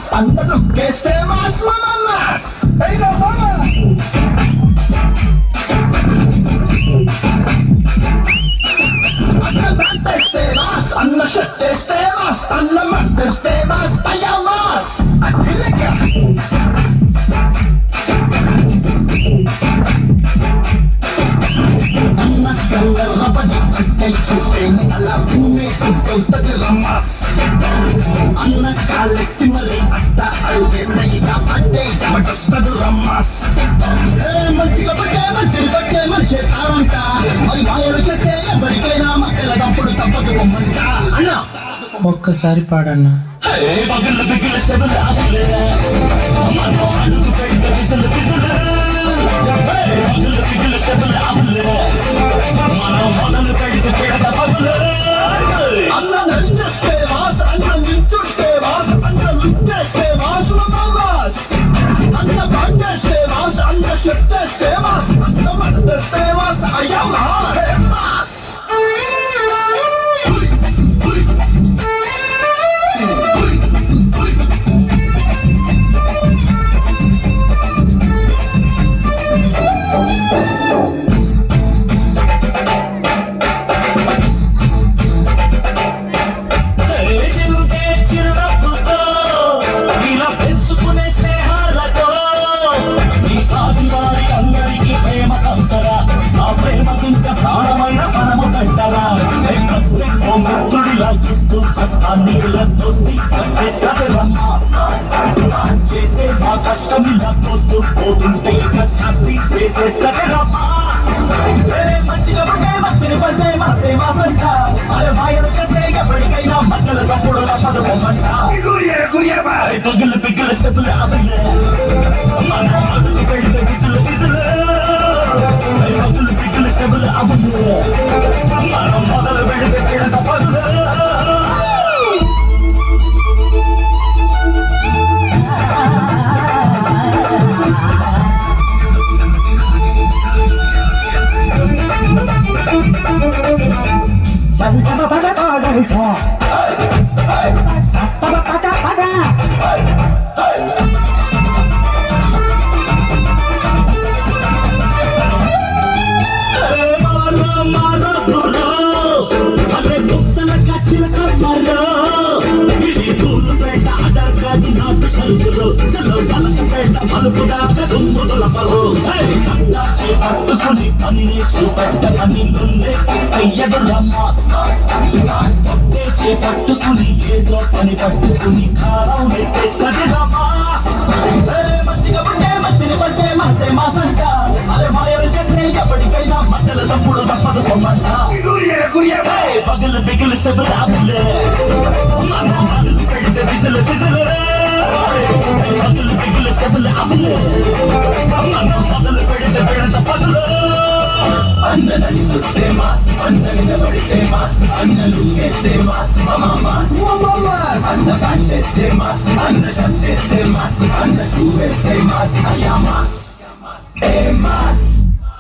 Mass అందరూ కేస్తే mass mass అన్న బ్యాండ్ వేస్తే మాస్ అన్న షర్ట్ వేస్తే మాస్ అన్న మర్దిస్తే మాస్ అయ్యా మాస్ అదిలేక అన్న కళ్ళబడి అంటే చూస్తేనే అలా భూమి అవుతుంది రమాస్ అన్న కాళ్ళెత్తి మరి అట్ట అడుగేస్తే ఇక అంటే చెమటొస్తుంది రమాస్ మంచిగా పట్టే మంచిని పట్టే మనిషి తారంట మరి మాయలు చేస్తే ఎవరికైనా మధ్యల దంపుడు తప్పదు బొమ్మంట అన్న ఒక్కసారి పాడన్నా. పగలు బిగిల సెబులు ఆగలే మనం అడుగు పెడితే విసులు విసులు పగలు బిగిల సెబులు ఆగలే మనం మొదలు పెడితే పెడత పగులు అన్న నడిచేస్తే వాస అన్న నిల్చుంటే వాస అన్న లుక్కేస్తే వాసు మాస్ అన్న బాండేస్తే వాస అన్న షర్టేస్తే వాస అన్న మడతేస్తే వాస అయ్యా మాస్ చేసే మా కష్టం ఇలా తోస్తూ పోతుంటే శాస్తి చేసేస్తే మంచిగా పడే మంచిని పంచే మాసే మాసంట అరే మాయలు చేస్తే ఎప్పటికైనా మక్కల తప్పుడు పదమంట పగిలి పిగిలి సెబులు అదలే అడుగు పెడితే విసులు విసులు పగిలి పిగిలి సెబులు అదలే మొదలు పెడితే పెడత పదులు పట్టుకుని పనిని చూపెట్ట పనిలోనే అయ్యదు రమాస్ చేపట్టుకుని ఏదో పని పట్టుకుని కారం నెట్టేస్తుంది రమాస్ మంచిగా ఉంటే మంచిని పంచే మనసే మాసంట అరే మాయలు చేస్తే ఎప్పటికైనా మట్టల తప్పుడు తప్పదు పొమ్మంట పగలు బిగులు సెబులు ఆపులే అడుగు పెడితే విసులు విసులు పగలు బిగులు సెబులు ఆపులే మొదలు పెడితే పెడత పదులు అన్నని చూస్తే మాస్ అన్న నిలబడితే మాస్ అన్నలు వేస్తే మాస్ మాస్ అన్న పంటేస్తే మాస్ అన్న షంటేస్తే మాస్ అన్న షూ వేస్తే మాస్ అయ్యా మాస్